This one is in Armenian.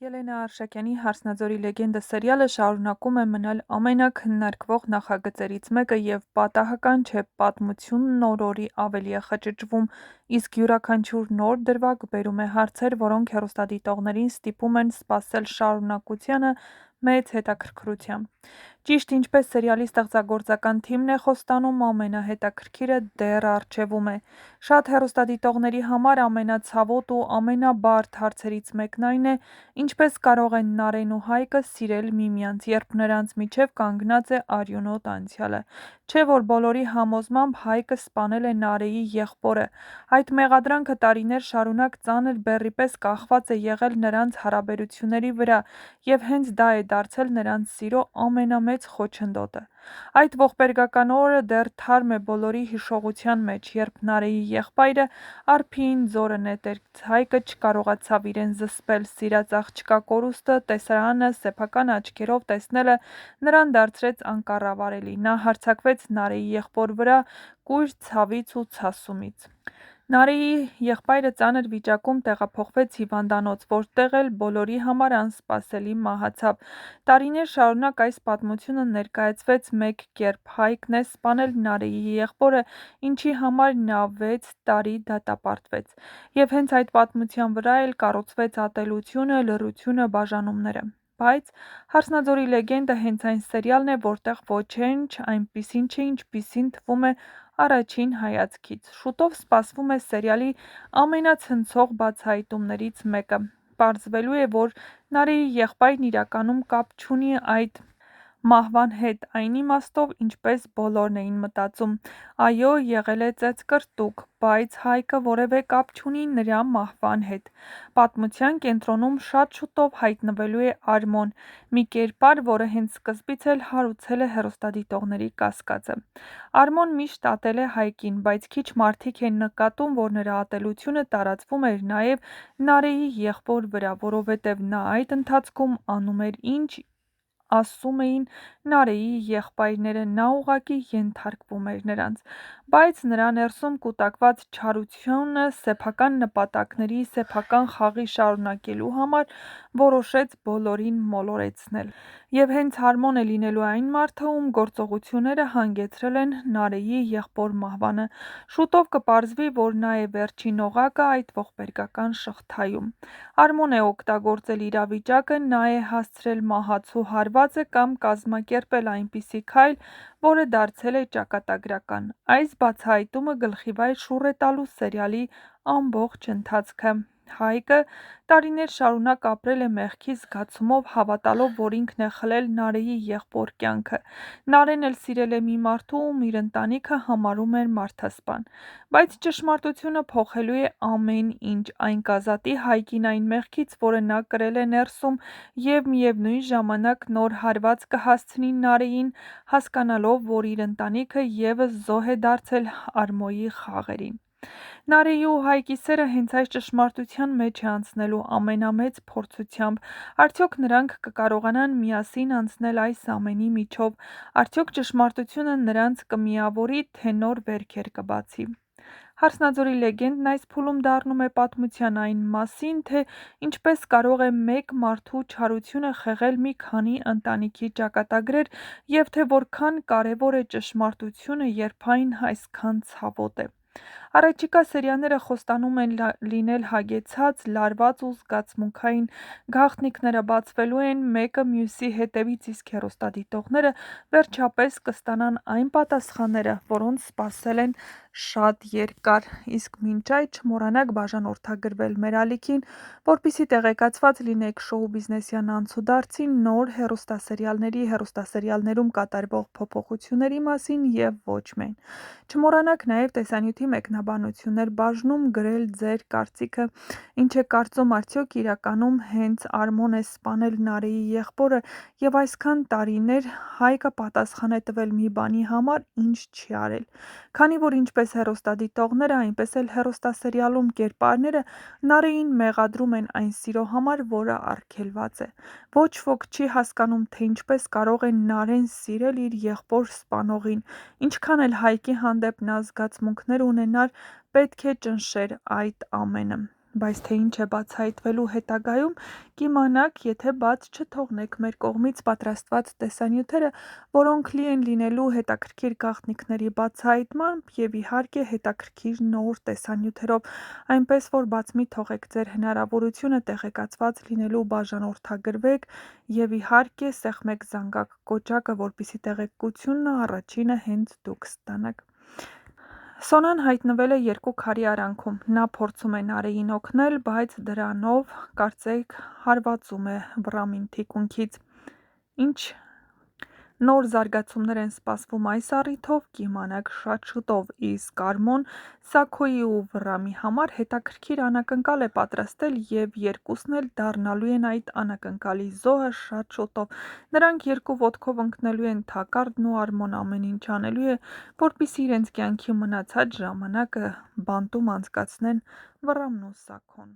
Ելենա Արշակյանի «Հարսնաձորի լեգենդը» սերիալը շարունակում է մնալ ամենաքննարկվող նախագծերից մեկը և պատահական չէ, պատմությունն օր-օրի ավելի է խճճվում, իսկ յուրաքանչյուր նոր դրվագ բերում է հարցեր, որոնք հեռուստադիտողներին ստիպում են սպասել շարունակությանը մեծ հետաքրքրությամբ։ Ճիշտ ինչպես սերիալի ստեղծագործական թիմն է խոստանում, ամենահետաքրքիրը դեռ առջևում է։ Շատ հեռուստադիտողների համար ամենացավոտ ու ամենաբարդ հարցերից մեկն այն է, ինչպես կարող են Նարէն ու Հայկը սիրել միմյանց, երբ նրանց միջև կանգնած է արյունոտ անցյալը։ Չէ՞ որ բոլորի համոզմամբ Հայկը սպանել է Նարէի եղբորը։ Այդ մեղադրանքը տարիներ շարունակ ծանր բեռի պես կախված է եղել նրանց հարաբերությունների վրա, և հենց դա է դարձել նրանց սիրո ամենամեծ խոչընդոտը։ Այդ ողբերգական օրը դեռ թարմ է բոլորի հիշողության մեջ, երբ Նարէի եղբայրը Արփիին ձորը նետեց, Հայկը չկարողացավ իրեն զսպել, սիրած աղջկա կորուստը, տեսարանը սեփական աչքերով տեսնելը նրան դարձրեց անկառավարելի։ Նա հարձակվեց Նարէի եղբոր վրա կույր ցավից ու ցասումից։ Նարէի եղբայրը ծանր վիճակում տեղափոխվեց հիվանդանոց, որտեղ էլ բոլորի համար անսպասելի մահացավ։ Տարիներ շարունակ այս պատմությունը ներկայացվեց մեկ կերպ. Հայկն է սպանել Նարէի եղբորը, ինչի համար նա 6 տարի դատապարտվեց։ Եվ հենց այդ պատմության վրա էլ կառուցվեց ատելությունը, լռությունը, բաժանումները։ Բայց «Հարսնաձորի լեգենդը» հենց այն սերիալն է, որտեղ ոչինչ այնպիսին չէ, ինչպիսին թվում է առաջին հայացքից։ Շուտով սպասվում է սերիալի ամենացնցող բացահայտումներից մեկը։ Պարզվելու է, որ Նարէի եղբայրն իրականում կապ չունի այդ մահվան հետ այն իմաստով, ինչպես բոլորն էին մտածում։ Այո, եղել է ծեծկռտուք, բայց Հայկը որևէ կապ չունի նրա մահվան հետ։ Պատմության կենտրոնում շատ շուտով հայտնվելու է Արմոն, մի կերպար, որը հենց սկզբից էլ հարուցել է հեռուստադիտողների կասկածը։ Արմոն միշտ ատել է Հայկին, բայց քիչ մարդիկ են նկատում, որ նրա ատելությունը տարածվում էր նաև Նարէի եղբոր վրա, որովհետև նա այդ ընթացքում անում էր ինչ ասում էին Նարէի եղբայրները, նա ուղղակի ենթարկվում էր նրանց։ Բայց նրա ներսում կուտակված չարությունը սեփական նպատակների, սեփական խաղի շարունակելու համար որոշեց բոլորին մոլորեցնել։ Եվ հենց Արմոն է լինելու այն մարդը, ում գործողությունները հանգեցրել են Նարէի եղբոր մահվանը։ Շուտով կպարզվի, որ նա է վերջին օղակը այդ ողբերգական շղթայում։ Արմոն է օգտագործել իրավիճակը, նա է հասցրել մահացու հարվածը կամ կազմակերպել այնպիսի քայլ, որը դարձել է ճակատագրական։ Այս բացահայտումը գլխիվայր շուռ է տալու սերիալի ամբողջ ընթացքը։ Հայկը տարիներ շարունակ ապրել է մեղքի զգացումով, հավատալով, որ ինքն է խլել Նարէի եղբոր կյանքը։ Նարէն էլ սիրել է մի մարդու, ում իր ընտանիքը համարում էր մարդասպան։ Բայց ճշմարտությունը փոխելու է ամեն ինչ, այն կազատի Հայկին այն մեղքից, որը նա կրել է ներսում, և միևնույն ժամանակ նոր հարված կհասցնի Նարէին, հասկանալով, որ իր ընտանիքը ևս զոհ է դարձել Արմոյի խաղերին։ Նարէի ու Հայկի սերը հենց այս ճշմարտության մեջ է անցնելու ամենամեծ փորձությամբ։ Արդյոք նրանք կկարողանան միասին անցնել այս ամենի միջով։ Արդյոք ճշմարտությունը նրանց կմիավորի, թե նոր վերքեր կբացի։ «Հարսնաձորի լեգենդն» այս փուլում դառնում է պատմության այն մասին, թե ինչպես կարող է մեկ մարդու չարությունը խեղել մի քանի ընտանիքի ճակատագրեր, և թե որքան կարևոր է ճշմարտությունը, երբ այն այսքան ցավոտ է։ Առաջիկա սերիաները խոստանում են լինել հագեցած, լարված ու զգացմունքային։ Գաղտնիքները բացվելու են մեկը մյուսի հետևից, իսկ հեռուստադիտողները վերջապես կստանան այն պատասխանները, որոնց սպասել են շատ երկար։ Իսկ մինչ այդ չմոռանաք բաժանորդագրվել մեր ալիքին, որպեսզի տեղեկացված լինեք շոու բիզնեսյան անցուդարձի, նոր հեռուստասերիալների, հեռուստասերիալներում կատարվող փոփոխությունների մասին և ոչ միայն։ Չմոռանաք նաև տեսանյութի մեկնաբանություններ բաժնում գրել ձեր կարծիքը, ինչ եք կարծում, արդյոք իրականում հենց Արմոն է սպանել Նարէի եղբորը, և այսքան տարիներ Հայկը պատասխան է տվել մի բանի համար, ինչ չի արել։ Քանի որ ինչպես հեռուստադիտողները, այնպես էլ հեռուստասերիալում կերպարները Նարէին մեղադրում են այն սիրո համար, որը արգելված է։ Ոչ ոք չի հասկանում, թե ինչպես կարող է Նարէն սիրել իր եղբոր սպանողին։ Ինչքան էլ Հայկի հանդեպ նա զգացմունքներ ունենար, պետք է ճնշեր այդ ամենը։ Բայց թե ինչ է բացահայտվելու հետագայում, կիմանաք, եթե բաց չթողնեք մեր կողմից պատրաստված տեսանյութերը, որոնք լի են լինելու հետաքրքիր գաղտնիքների բացահայտմամբ և իհարկե հետաքրքիր նոր տեսանյութերով, այնպես որ բաց մի թողեք ձեր հնարավորությունը տեղեկացված լինելու բաժանորդագրվեք և իհարկե սեղմեք զանգակ կոճակը, որպեսզի տեղեկությունն առաջինը հենց դուք ստանաք։ Սոնան հայտնվել է երկու քարի արանքում, նա փորձում է Նարեին օգնել, բայց դրանով, կարծեք, հարվածում է Վռամին թիկունքից։ Ինչ նոր զարգացումներ են սպասվում այս առիթով, կիմանաք շատ շուտով, իսկ Արմոն Սաքոյի ու Վռամի համար հետաքրքիր անակնկալ է պատրաստել և երկուսն էլ դառնալու են այդ անակնկալի զոհը շատ շուտով։ Նրանք երկու ոտքով ընկնելու են թակարդն ու Արմոն ամեն ինչ անելու է, որպեսզի իրենց կյանքի մնացած ժամանակը բանտում անցկացնեն Վռամն ու Սաքոն։